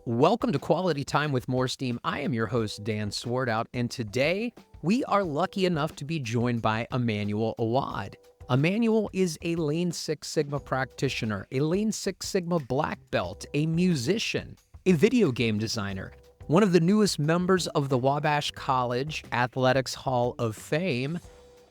Welcome to Quality Time with MoreSteam. I am your host, Dan Swartout, and today we are lucky enough to be joined by Emmanuel Aouad. Emmanuel is a Lean Six Sigma practitioner, a Lean Six Sigma black belt, a musician, a video game designer, one of the newest members of the Wabash College Athletics Hall of Fame.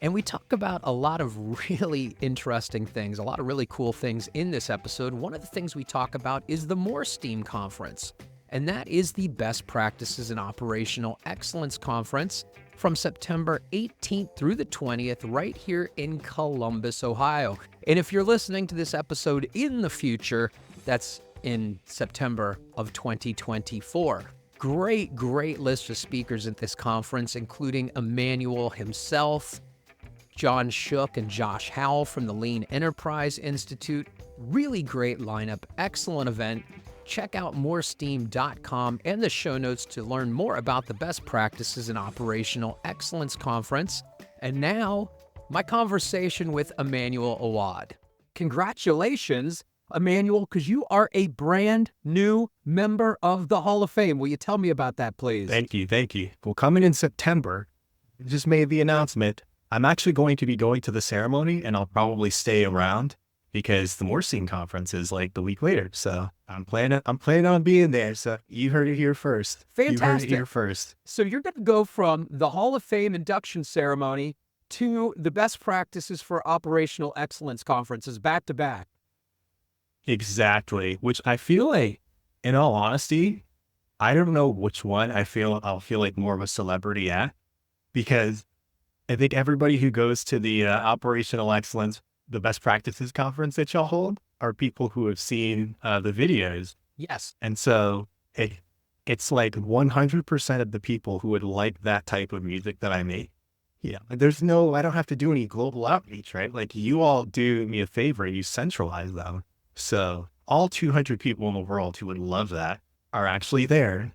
And we talk about a lot of really interesting things, a lot of really cool things in this episode. One of the things we talk about is the MoreSteam Conference, and that is the Best Practices in Operational Excellence Conference from September 18th through the 20th right here in Columbus, Ohio. And if you're listening to this episode in the future, that's in September of 2024. Great list of speakers at this conference, including Emmanuel himself, John Shook and Josh Howell from the Lean Enterprise Institute. Really great lineup, excellent event. Check out moresteam.com and the show notes to learn more about the Best Practices in Operational Excellence Conference. And now, my conversation with Emmanuel Aouad. Congratulations, Emmanuel, because you are a brand new member of the Hall of Fame. Will you tell me about that, please? Thank you. Well, coming in September, I just made the announcement. I'm actually going to be going to the ceremony, and I'll probably stay around because the MoreSteam conference is like the week later. So I'm planning on being there. So you heard it here first. Fantastic. You heard it here first. So you're going to go from the Hall of Fame induction ceremony to the Best Practices for Operational Excellence conferences back to back. Exactly. Which I feel like, in all honesty, I don't know which one I'll feel like more of a celebrity at, because I think everybody who goes to the Operational Excellence, the Best Practices conference that y'all hold, are people who have seen the videos. Yes. And so it's like 100% of the people who would like that type of music that I make. Yeah. I don't have to do any global outreach, right? Like, you all do me a favor, you centralize them. So all 200 people in the world who would love that are actually there.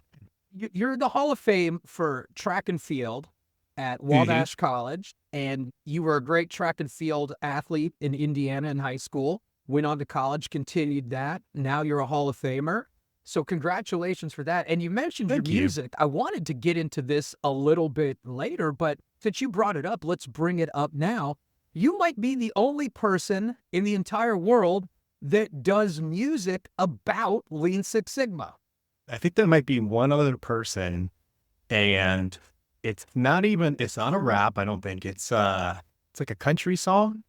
You're in the Hall of Fame for track and field at Wabash College, and you were a great track and field athlete in Indiana in high school, went on to college, continued that. Now you're a Hall of Famer. So congratulations for that. And you mentioned your music. I wanted to get into this a little bit later, but since you brought it up, let's bring it up now. You might be the only person in the entire world that does music about Lean Six Sigma. I think there might be one other person, and it's not a rap. I don't think it's like a country song.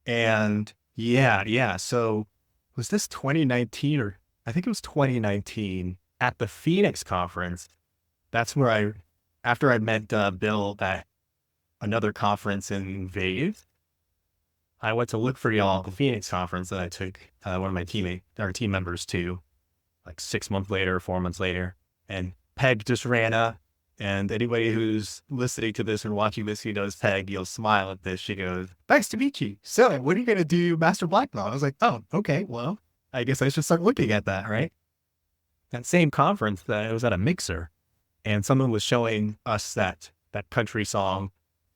And yeah. So was this 2019 or I think it was 2019 at the Phoenix conference? That's where after I met Bill at another conference in Vegas, I went to look for y'all at the Phoenix conference that I took one of my team members to like 6 months later, 4 months later. And Peg just ran up. And anybody who's listening to this and watching this who knows Peg, you'll smile at this. She goes, "Nice to meet you. So when are you going to do Master Black Belt?" I was like, "Oh, okay. Well, I guess I should start looking at that, right?" That same conference, it was at a mixer, and someone was showing us that country song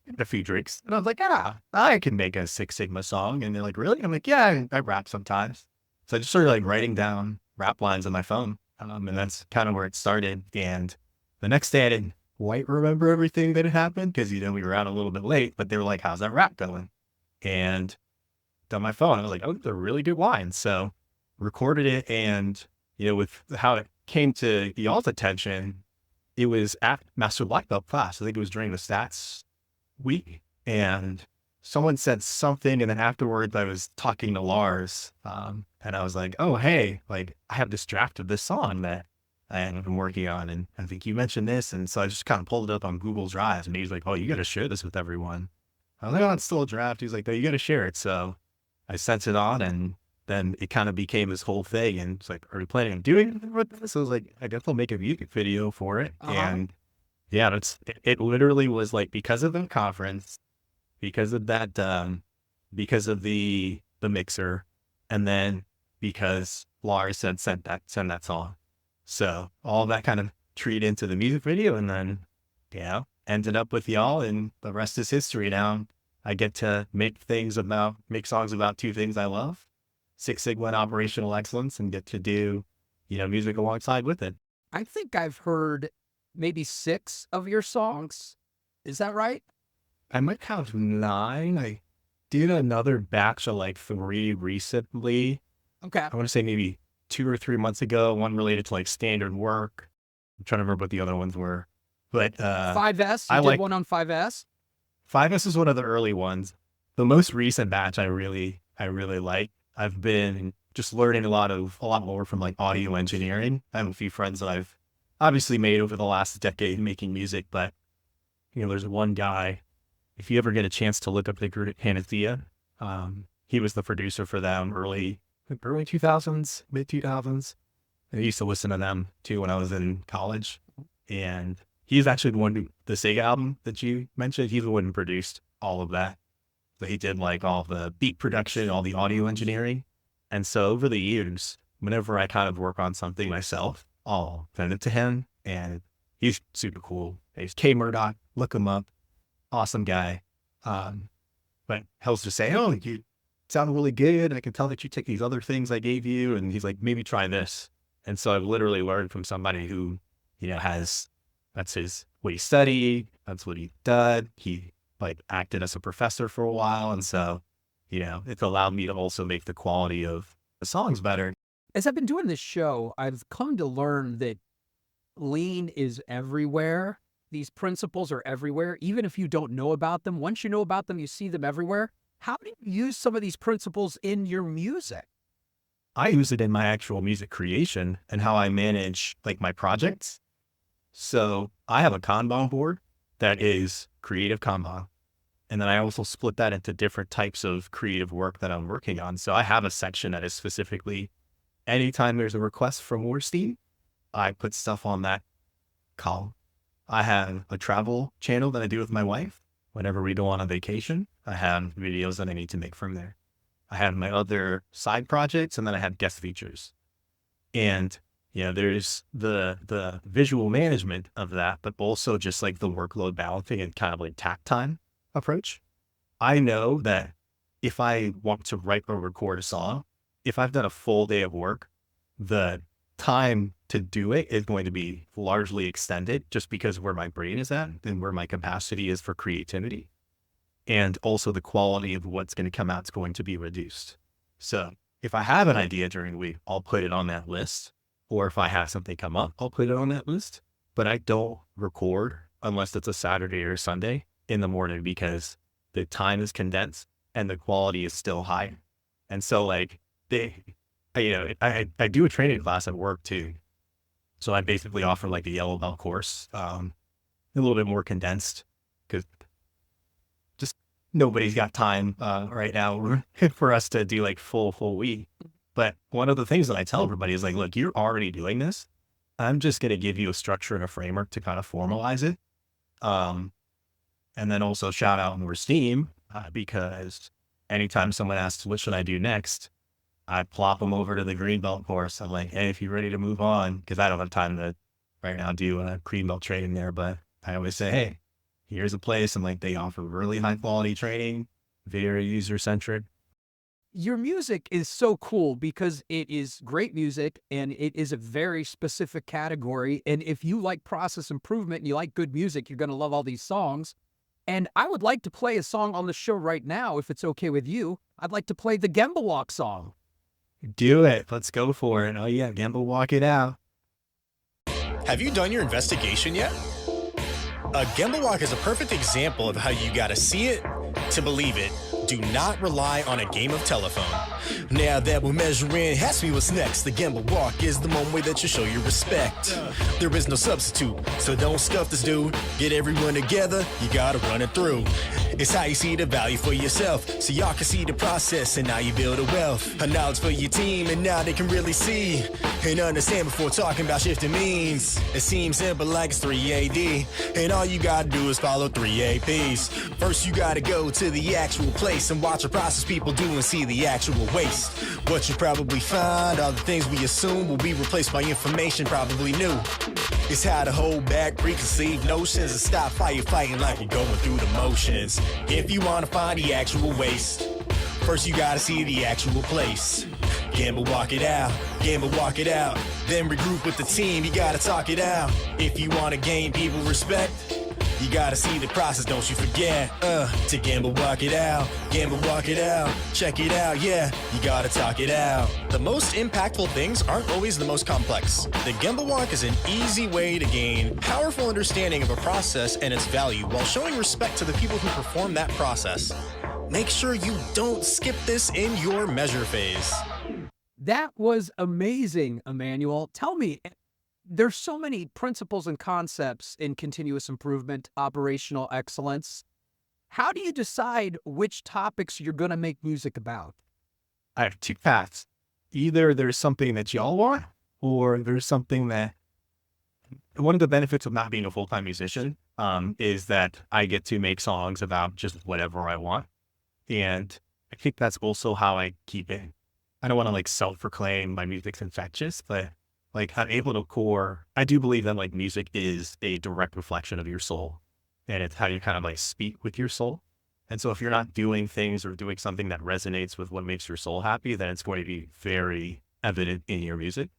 and a few drinks. And I was like, I can make a Six Sigma song. And they're like, "Really?" I'm like, "Yeah, I rap sometimes." So I just started like writing down rap lines on my phone. And that's kind of where it started. And the next day I didn't quite remember everything that had happened because, we were out a little bit late, but they were like, "How's that rap going?" And on my phone, I was like, "Oh, they're really good lines." So recorded it. And, with how it came to y'all's attention, it was at Master Black Belt class. I think it was during the stats week. And someone said something. And then afterwards I was talking to Lars, and I was like, "Oh, hey, like I have this draft of this song that I've been working on, and I think you mentioned this." And so I just kind of pulled it up on Google Drive, and he's like, "Oh, you got to share this with everyone." I was like, "Oh, it's still a draft." He's like, "No, you got to share it." So I sent it on, and then it kind of became this whole thing. And it's like, "Are you planning on doing anything with this?" I was like, "I guess I'll make a music video for it." And yeah, it literally was like, because of the conference, because of that, because of the mixer, and then because Lars said, send that song. So all that kind of treated into the music video, and then, ended up with y'all, and the rest is history. Now I get to make songs about two things I love, Six Sigma and operational excellence, and get to do, music alongside with it. I think I've heard maybe 6 of your songs. Is that right? I might have 9. I did another batch of like 3 recently. Okay. I want to say maybe 2 or 3 months ago, one related to like standard work. I'm trying to remember what the other ones were. But 5S, I you did like one on 5S? 5S is one of the early ones. The most recent batch I really like. I've been just learning a lot more from like audio engineering. I have a few friends that I've obviously made over the last decade making music, but there's one guy, if you ever get a chance to look up the group Panacea, he was the producer for them early 2000s, mid 2000s. I used to listen to them too when I was in college. And he's actually the one the Sega album that you mentioned, he's the one who produced all of that. So he did like all the beat production, all the audio engineering. And so over the years, whenever I kind of work on something myself, I'll send it to him, and he's super cool. He's K Murdoch, look him up. Awesome guy. But he'll just say, oh, you sound really good. I can tell that you take these other things I gave you. And he's like, maybe try this. And so I've literally learned from somebody who, that's what he studied. That's what he did. He like acted as a professor for a while. And so, it's allowed me to also make the quality of the songs better. As I've been doing this show, I've come to learn that lean is everywhere. These principles are everywhere. Even if you don't know about them, once you know about them, you see them everywhere. How do you use some of these principles in your music? I use it in my actual music creation and how I manage like my projects. So I have a kanban board that is creative kanban. And then I also split that into different types of creative work that I'm working on. So I have a section that is specifically anytime there's a request from MoreSteam, I put stuff on that column. I have a travel channel that I do with my wife. Whenever we go on a vacation, I have videos that I need to make from there. I have my other side projects, and then I have guest features. And there's the visual management of that, but also just like the workload balancing and kind of like tack time approach. I know that if I want to write or record a song, if I've done a full day of work, the time to do it is going to be largely extended just because of where my brain is at and where my capacity is for creativity. And also the quality of what's going to come out is going to be reduced. So if I have an idea during the week, I'll put it on that list. Or if I have something come up, I'll put it on that list. But I don't record unless it's a Saturday or Sunday in the morning because the time is condensed and the quality is still high. And so like I do a training class at work too. So I basically offer like a yellow belt course, a little bit more condensed because just nobody's got time right now for us to do like full week. But one of the things that I tell everybody is like, look, you're already doing this. I'm just going to give you a structure and a framework to kind of formalize it. And then also shout out MoreSteam because anytime someone asks, what should I do next? I plop them over to the green belt course. I'm like, hey, if you're ready to move on, because I don't have time to right now do a green belt training there, but I always say, hey, here's a place. And like, they offer really high quality training, very user centric. Your music is so cool because it is great music and it is a very specific category. And if you like process improvement and you like good music, you're going to love all these songs. And I would like to play a song on the show right now, if it's okay with you. I'd like to play the Gemba Walk song. Do it. Let's go for it. Oh yeah, Gemba Walk it out. Have you done your investigation yet? A Gemba Walk is a perfect example of how you gotta see it to believe it. Do not rely on a game of telephone. Now that we're measuring, ask me what's next. The Gemba Walk is the moment that you show your respect. There is no substitute, so don't scuff this dude. Get everyone together, you gotta run it through. It's how you see the value for yourself, so y'all can see the process, and now you build a wealth. A knowledge for your team, and now they can really see and understand before talking about shifting means. It seems simple like it's 3AD, and all you gotta do is follow 3 APs. First you gotta go to the actual place and watch the process people do and see the actual waste. What you probably find are the things we assume will be replaced by information probably new. It's how to hold back preconceived notions and stop firefighting like you're going through the motions. If you want to find the actual waste, first you gotta see the actual place. Gemba walk it out, Gemba walk it out. Then regroup with the team, you gotta talk it out. If you wanna gain people respect, you gotta see the process, don't you forget. To Gemba walk it out, Gemba walk it out. Check it out, yeah, you gotta talk it out. The most impactful things aren't always the most complex. The Gemba walk is an easy way to gain powerful understanding of a process and its value while showing respect to the people who perform that process. Make sure you don't skip this in your measure phase. That was amazing, Emmanuel. Tell me, there's so many principles and concepts in continuous improvement, operational excellence. How do you decide which topics you're going to make music about? I have two paths. Either there's something that y'all want, or there's something that one of the benefits of not being a full-time musician is that I get to make songs about just whatever I want. And I think that's also how I keep it. I don't want to like self-proclaim my music's infectious, but like I'm able to core. I do believe that like music is a direct reflection of your soul, and it's how you kind of like speak with your soul. And so if you're not doing things or doing something that resonates with what makes your soul happy, then it's going to be very evident in your music.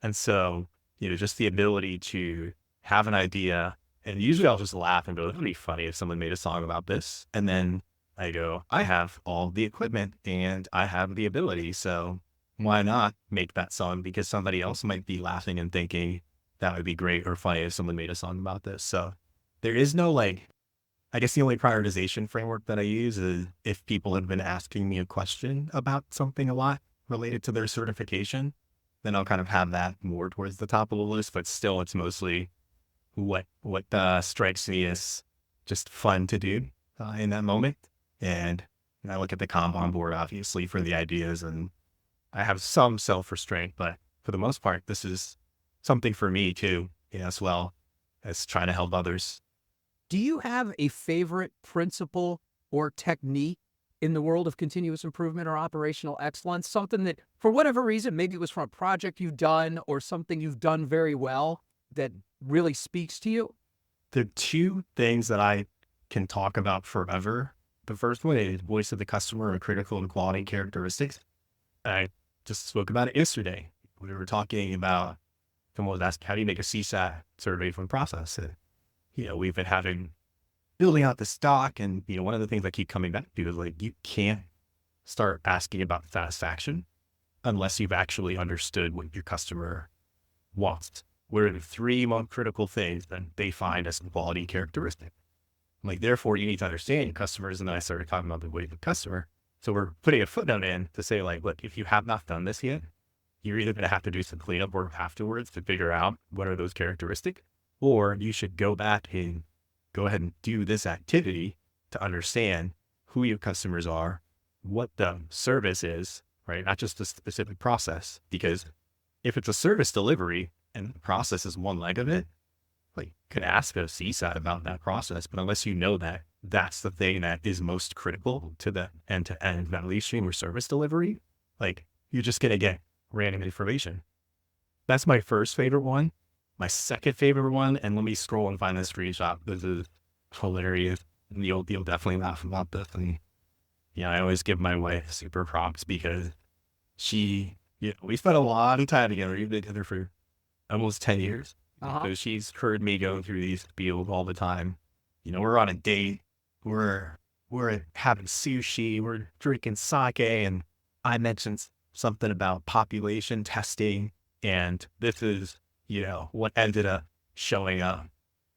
And so, just the ability to have an idea, and usually I'll just laugh and go, it'd be funny if someone made a song about this. And then I go, I have all the equipment and I have the ability. So why not make that song? Because somebody else might be laughing and thinking that would be great or funny if someone made a song about this. So there is no I guess the only prioritization framework that I use is if people have been asking me a question about something a lot related to their certification, then I'll kind of have that more towards the top of the list. But still, it's mostly what strikes me as just fun to do in that moment. And I look at the kanban board, obviously, for the ideas, and I have some self-restraint, but for the most part, this is something for me too, as well as trying to help others. Do you have a favorite principle or technique in the world of continuous improvement or operational excellence? Something that, for whatever reason, maybe it was from a project you've done or something you've done very well that really speaks to you? There are two things that I can talk about forever. The first one is voice of the customer and critical and quality characteristics. I just spoke about it yesterday. We were talking about, someone was asking, how do you make a CSAT survey from process? And, we've been building out the stock. And, one of the things I keep coming back to is you can't start asking about satisfaction unless you've actually understood what your customer wants. What are the 3 most critical things that they find as a quality characteristic? Therefore, you need to understand your customers. And then I started talking about the way of the customer. So we're putting a footnote in to say, look, if you have not done this yet, you're either going to have to do some cleanup work afterwards to figure out what are those characteristics, or you should go back and go ahead and do this activity to understand who your customers are, what the service is, right? Not just a specific process. Because if it's a service delivery and the process is one leg of it, you could ask a CSAT about that process, but unless you know that that's the thing that is most critical to the end-to-end value stream or service delivery, you're just going to get random information. That's my first favorite one. My second favorite one, and let me scroll and find the screenshot. This is hilarious. And you'll definitely laugh about this. And, I always give my wife super props because we spent a lot of time together. We've been together for almost 10 years. So she's heard me go through these spiels all the time. We're on a date, we're having sushi, we're drinking sake, and I mentioned something about population testing, and this is, what ended up showing up.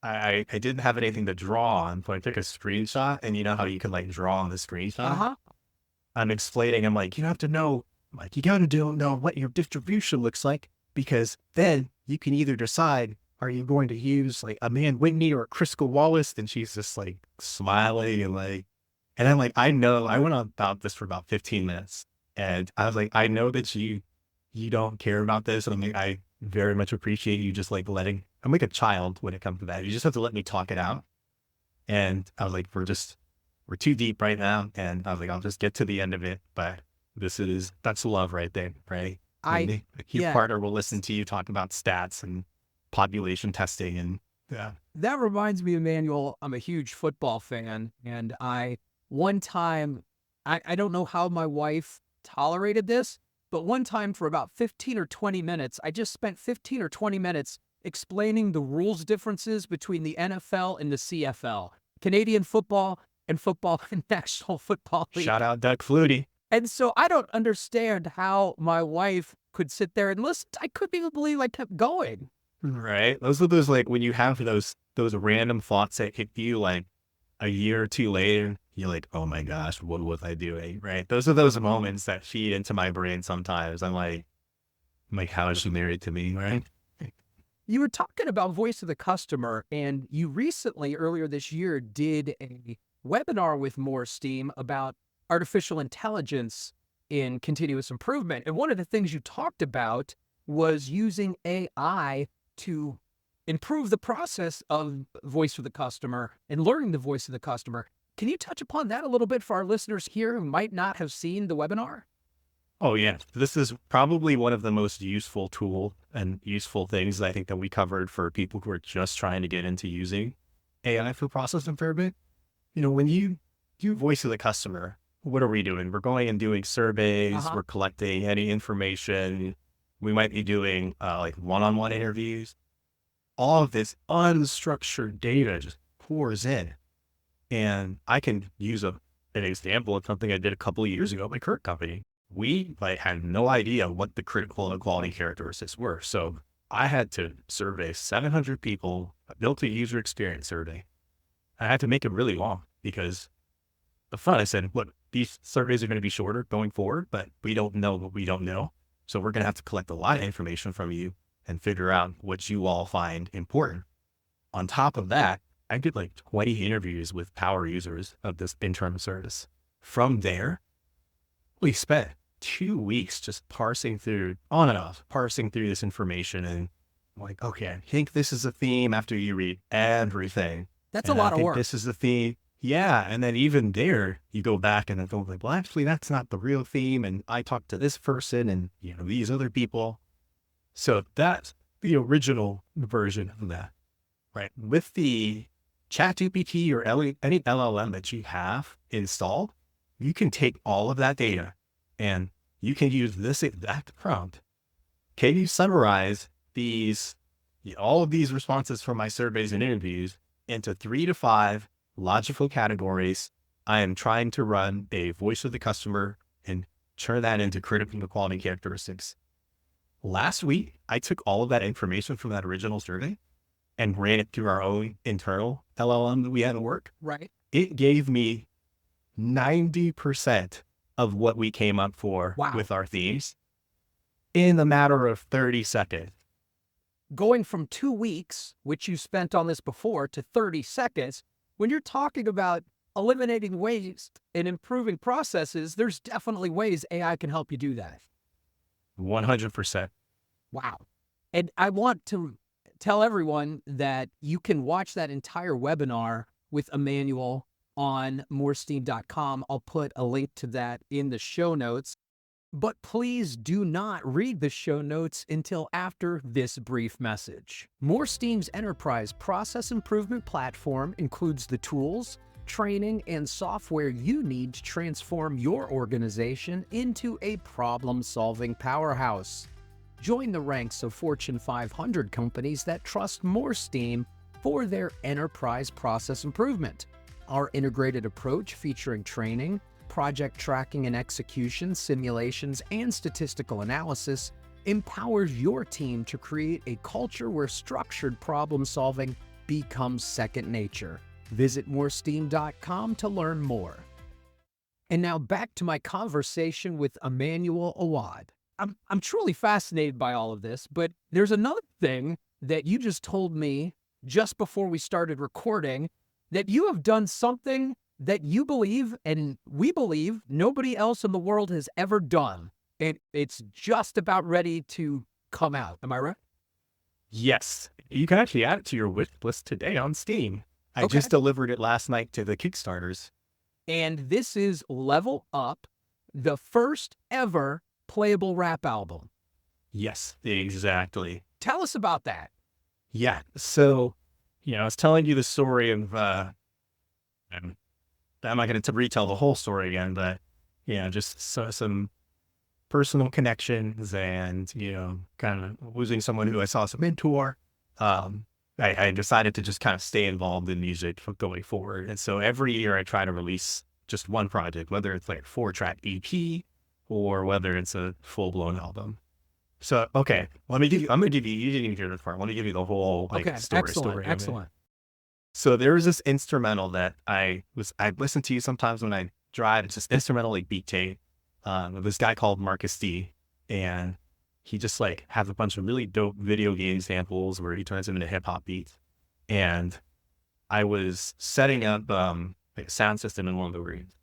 I didn't have anything to draw on, so I took a screenshot, and you know how you can draw on the screenshot? I'm explaining, I'm you have to know, you got to know what your distribution looks like, because then you can either decide, are you going to use a Man Whitney or a Crisco Wallace? And she's just smiling and I'm I know, I went on about this for about 15 minutes and I was I know that you don't care about this. And I very much appreciate you just letting, I'm like a child when it comes to that. You just have to let me talk it out. And I was we're too deep right now. And I was I'll just get to the end of it. But that's love right there, right? Your partner will listen to you talk about stats and population testing and That reminds me, Emmanuel, I'm a huge football fan. And one time, I don't know how my wife tolerated this, but one time for about 15 or 20 minutes, I just spent 15 or 20 minutes explaining the rules differences between the NFL and the CFL, Canadian football and football and National Football League. Shout out Doug Flutie. And so I don't understand how my wife could sit there and listen. I couldn't even believe I kept going. Right. Those are those, like, when you have those random thoughts that hit you like a year or two later, you're like, oh my gosh, what was I doing? Right. Those are those moments that feed into my brain sometimes. I'm like, how is she married to me? Right. You were talking about voice of the customer, and you recently, earlier this year, did a webinar with MoreSteam about artificial intelligence in continuous improvement. And one of the things you talked about was using AI to improve the process of voice of the customer and learning the voice of the customer. Can you touch upon that a little bit for our listeners here who might not have seen the webinar? Oh, yeah. This is probably one of the most useful tool and useful things I think that we covered for people who are just trying to get into using AI for process improvement. You know, when you do voice of the customer, what are we doing? We're going and doing surveys. We're collecting any information. We might be doing like one-on-one interviews. All of this unstructured data just pours in. And I can use an example of something I did a couple of years ago at my current company. We had no idea what the critical and quality characteristics were. So I had to survey 700 people. I built a user experience survey. I had to make it really long because the fun, I said, look, these surveys are going to be shorter going forward, but we don't know what we don't know. So we're going to have to collect a lot of information from you and figure out what you all find important. On top of that, I did like 20 interviews with power users of this internal service. From there, we spent 2 weeks just parsing through, on and off, parsing through this information. And I'm like, okay, I think this is a theme after you read everything. That's a lot of work. This is the theme. Yeah. And then even there, you go back and then go like, well, actually, that's not the real theme. And I talked to this person and, you know, these other people. So that's the original version of that, right? With the ChatGPT or any LLM that you have installed, you can take all of that data and you can use this exact prompt. Can you summarize all of these responses from my surveys and interviews into 3 to 5 logical categories? I am trying to run a voice of the customer and turn that into critical quality characteristics. Last week, I took all of that information from that original survey and ran it through our own internal LLM that we had at work. Right. It gave me 90% of what we came up for with our themes in a matter of 30 seconds. Going from 2 weeks, which you spent on this before, to 30 seconds, when you're talking about eliminating waste and improving processes, there's definitely ways AI can help you do that. 100%. Wow. And I want to tell everyone that you can watch that entire webinar with Emmanuel on MoreSteam.com. I'll put a link to that in the show notes. But please do not read the show notes until after this brief message. MoreSteam's enterprise process improvement platform includes the tools, training, and software you need to transform your organization into a problem-solving powerhouse. Join the ranks of Fortune 500 companies that trust MoreSteam for their enterprise process improvement. Our integrated approach featuring training, project tracking and execution, simulations, and statistical analysis empowers your team to create a culture where structured problem solving becomes second nature. Visit MoreSteam.com to learn more. And now back to my conversation with Emmanuel Aouad. I'm truly fascinated by all of this, but there's another thing that you just told me just before we started recording, that you have done something that you believe and we believe nobody else in the world has ever done. And it's just about ready to come out. Am I right? Yes. You can actually add it to your wish list today on Steam. I just delivered it last night to the Kickstarters. And this is Level Up, the first ever playable rap album. Yes, exactly. Tell us about that. Yeah. So, I was telling you the story of, I'm not going to retell the whole story again, but just some personal connections and, kind of losing someone who I saw as a mentor, I decided to just kind of stay involved in music going forward. And so every year I try to release just one project, whether it's like a 4-track EP or whether it's a full-blown album. So, okay, I'm going to give you, you didn't even hear this part. Let me give you the whole story. Excellent. So there was this instrumental that I listen to sometimes when I drive. It's just instrumental like beat tape. This guy called Marcus D, and he just like has a bunch of really dope video game samples where he turns them into hip hop beats. And I was setting up like a sound system in one of the rooms,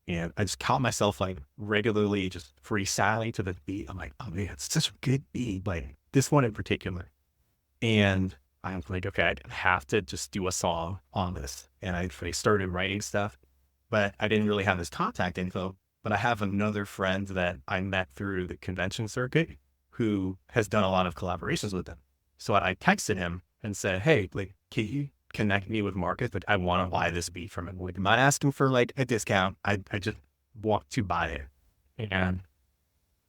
and I just caught myself like regularly just freestyling to the beat. I'm like, oh man, it's such a good beat, like this one in particular. And I'm like, okay, I have to just do a song on this. And I started writing stuff, but I didn't really have his contact info. But I have another friend that I met through the convention circuit who has done a lot of collaborations with them. So I texted him and said, hey, like, can you connect me with Marcus? But I want to buy this beat from him. Like, I'm not asking for like a discount. I just want to buy it. And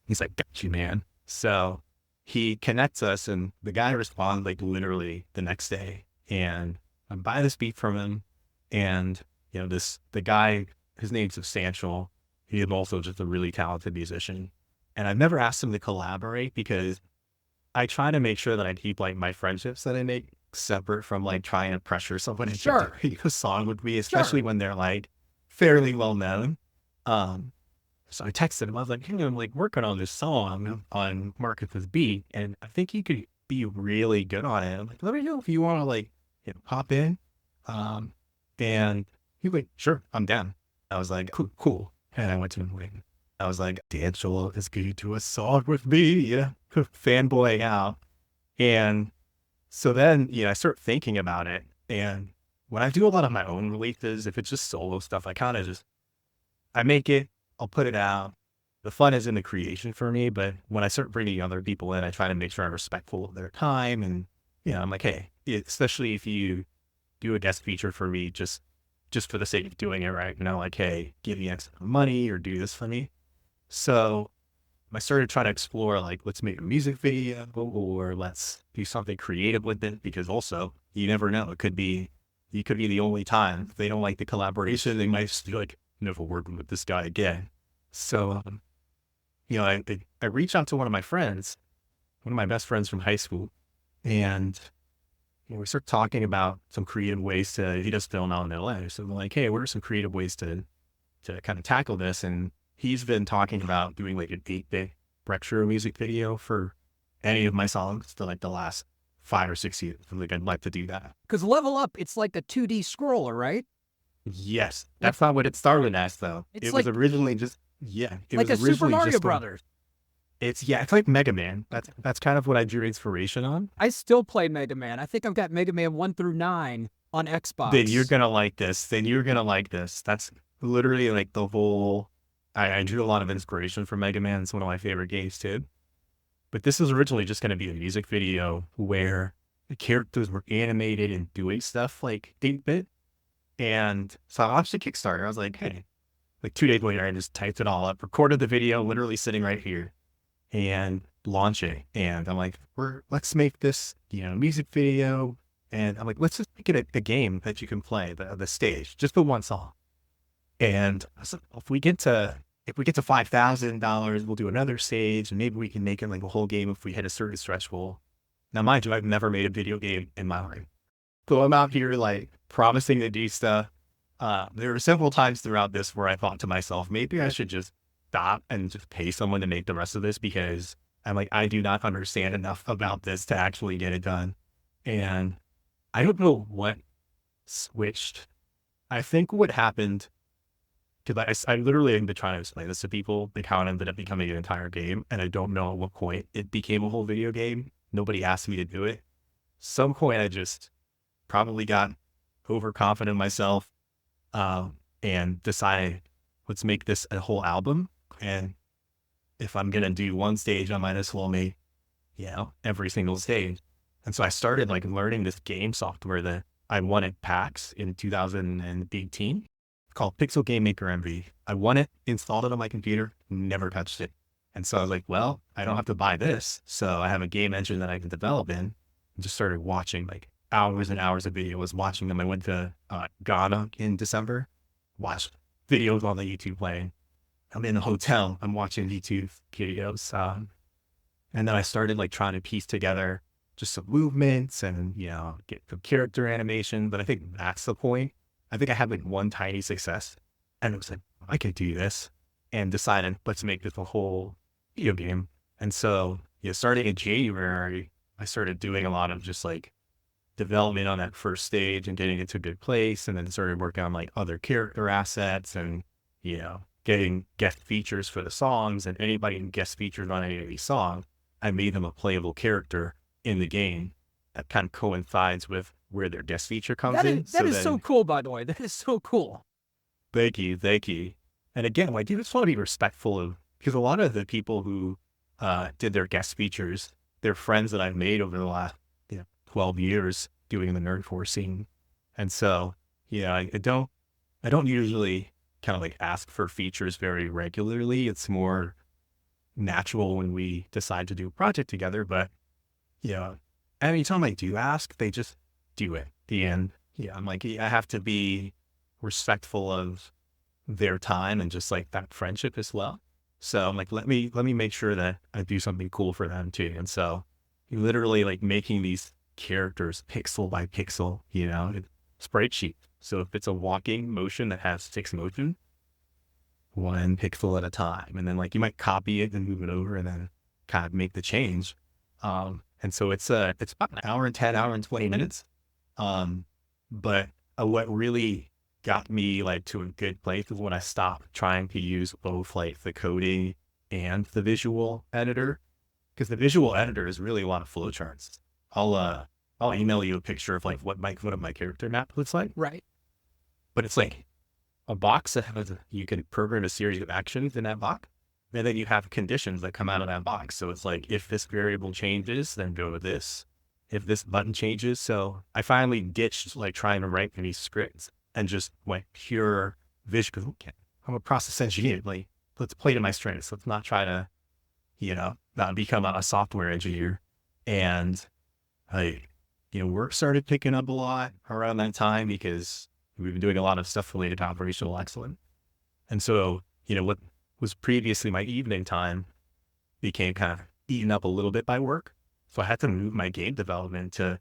he's like, got you, man. So he connects us, and the guy responds like literally the next day, and I buy this beat from him. And, the guy, his name's Substantial. He is also just a really talented musician. And I've never asked him to collaborate because I try to make sure that I keep like my friendships that I make separate from like trying to pressure someone to do a song with me, especially when they're like fairly well known. So I texted him. I was like, hey, I'm like working on this song on Marcus's beat, and I think he could be really good on it. I'm like, let me know if you want to like pop in. And he was like, sure, I'm down. I was like, cool. And I went to him like, I was like, D'Angelo is going to do a song with me, fanboy out. And so then, I start thinking about it. And when I do a lot of my own releases, if it's just solo stuff, I kind of I make it, I'll put it out. The fun is in the creation for me. But when I start bringing other people in, I try to make sure I'm respectful of their time. And, I'm like, hey, especially if you do a guest feature for me, just for the sake of doing it right, like, hey, give me X money or do this for me. So I started trying to explore, like, let's make a music video or let's do something creative with it, because also you never know. It could be the only time. If they don't like the collaboration, they might just be like, never working with this guy again. So, I reached out to one of my best friends from high school, and we start talking about some creative ways he does film out in LA. So I'm like, hey, what are some creative ways to kind of tackle this? And he's been talking about doing like an 8-bit retro music video for any of my songs for like the last 5 or 6 years. I'm like, I'd like to do that. Because Level Up, it's like a 2D scroller, right? Yes. That's not what it started as, though. It was originally just, it like was a Super Mario Brothers. It's like Mega Man. That's kind of what I drew inspiration on. I still play Mega Man. I think I've got Mega Man 1 through 9 on Xbox. Then you're going to like this. That's literally like the whole, I drew a lot of inspiration from Mega Man. It's one of my favorite games too. But this was originally just going to be a music video where the characters were animated and doing stuff like 8-bit. And so I launched a Kickstarter. I was like, hey, like 2 days later, I just typed it all up, recorded the video, literally sitting right here, and launch it. And I'm like, let's make this, music video. And I'm like, let's just make it a game that you can play, the stage, just the one song. And I said, if we get to $5,000, we'll do another stage, and maybe we can make it like a whole game if we hit a certain threshold. Now, mind you, I've never made a video game in my life. So I'm out here like promising to do stuff. There were several times throughout this where I thought to myself, maybe I should just stop and just pay someone to make the rest of this, because I'm like, I do not understand enough about this to actually get it done. And I don't know what switched. I think what happened, because I literally have been trying to explain this to people, like how it ended up becoming an entire game. And I don't know at what point it became a whole video game. Nobody asked me to do it. Some point I just probably got overconfident in myself and decided, let's make this a whole album. And if I'm going to do one stage, I might as well make, every single stage. And so I started like learning this game software that I won at PAX in 2018 called Pixel Game Maker MV. I won it, installed it on my computer, never touched it. And so I was like, well, I don't have to buy this. So I have a game engine that I can develop in, and just started watching like hours and hours of videos, watching them. I went to Ghana in December, watched videos on the YouTube playing. I'm in a hotel, I'm watching YouTube videos. And then I started like trying to piece together just some movements and, get some character animation. But I think that's the point. I think I had like one tiny success and it was like, I could do this, and decided, let's make this a whole video game. And so, starting in January, I started doing a lot of just like development on that first stage and getting it to a good place. And then started working on like other character assets and, getting guest features for the songs. And anybody who guest featured on any of these songs, I made them a playable character in the game that kind of coincides with where their guest feature comes in. That is so cool, by the way. That is so cool. Thank you. And again, I just want to be respectful of, because a lot of the people who did their guest features, they're friends that I've made over the last 12 years doing the Nerdcore scene. And so, I don't usually kind of like ask for features very regularly. It's more natural when we decide to do a project together. But, anytime I do ask, they just do it. And I'm like, I have to be respectful of their time and just like that friendship as well. So I'm like, let me make sure that I do something cool for them too. And so literally like making these characters pixel by pixel, sprite sheet. So if it's a walking motion that has fixed motion, 1 pixel at a time. And then like you might copy it and move it over and then kind of make the change. And so it's about an hour and 10, hour and 20 minutes. But what really got me like to a good place is when I stopped trying to use both like the coding and the visual editor, because the visual editor is really a lot of flowcharts. I'll email you a picture of like what my character map looks like. Right. But it's like a box that has, you can program a series of actions in that box. And then you have conditions that come out of that box. So it's like, if this variable changes, then go with this. If this button changes. So I finally ditched like trying to write any scripts and just went pure visual. I'm a process engineer. Like, let's play to my strengths. Let's not try to, not become a software engineer. And work started picking up a lot around that time because we've been doing a lot of stuff related to operational excellence. And so, what was previously my evening time became kind of eaten up a little bit by work. So I had to move my game development to,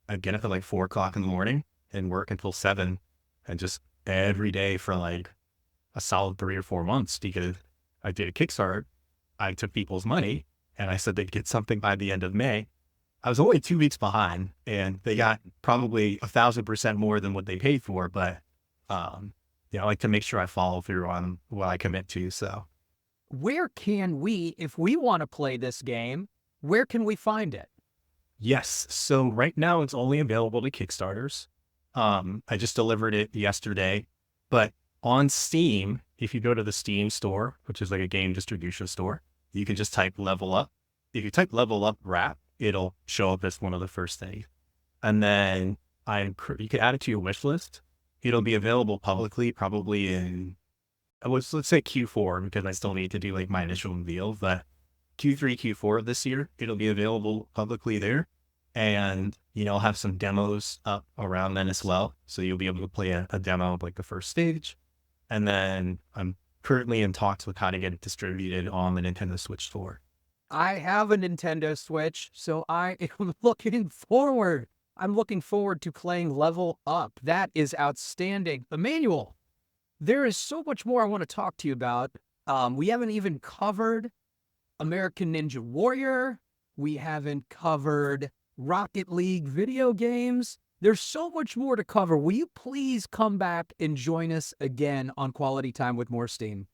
I'd get up at like 4 o'clock in the morning and work until 7, and just every day for like a solid 3 or 4 months, because I did a Kickstarter. I took people's money and I said they'd get something by the end of May. I was only 2 weeks behind and they got probably 1,000% more than what they paid for. But, I like to make sure I follow through on what I commit to. So where can we, if we want to play this game, where can we find it? Yes. So right now it's only available to Kickstarters. I just delivered it yesterday, but on Steam, if you go to the Steam store, which is like a game distribution store, you can just type level up. If you type level up wrap, it'll show up as one of the first things. And then you can add it to your wish list. It'll be available publicly, probably in, let's say Q4, because I still need to do like my initial reveal, but Q3, Q4 of this year, it'll be available publicly there. And, I'll have some demos up around then as well. So you'll be able to play a demo of like the first stage. And then I'm currently in talks with how to get it distributed on the Nintendo Switch store. I have a Nintendo Switch, so I am looking forward. I'm looking forward to playing Level Up. That is outstanding. Emmanuel, there is so much more I want to talk to you about. We haven't even covered American Ninja Warrior. We haven't covered Rocket League video games. There's so much more to cover. Will you please come back and join us again on Quality Time with MoreSteam?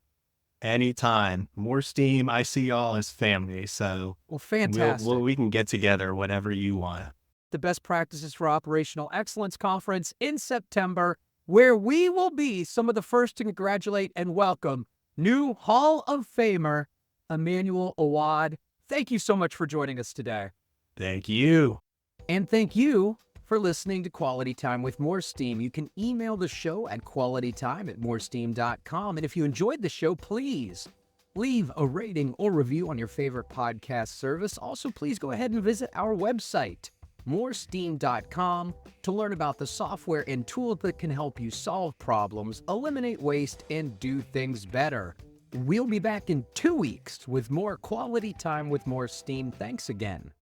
Anytime. MoreSteam, I see y'all as family. So well, fantastic. We can get together whenever you want. The Best Practices for Operational Excellence Conference in September, where we will be some of the first to congratulate and welcome new Hall of Famer, Emmanuel Aouad. Thank you so much for joining us today. Thank you. And thank you for listening to Quality Time with MoreSteam. You can email the show at qualitytime@moresteam.com. And if you enjoyed the show, please Leave a rating or review on your favorite podcast service. Also, please go ahead and visit our website, MoreSteam.com, to learn about the software and tools that can help you solve problems, eliminate waste, and do things better. We'll be back in 2 weeks with more quality time with MoreSteam. Thanks again.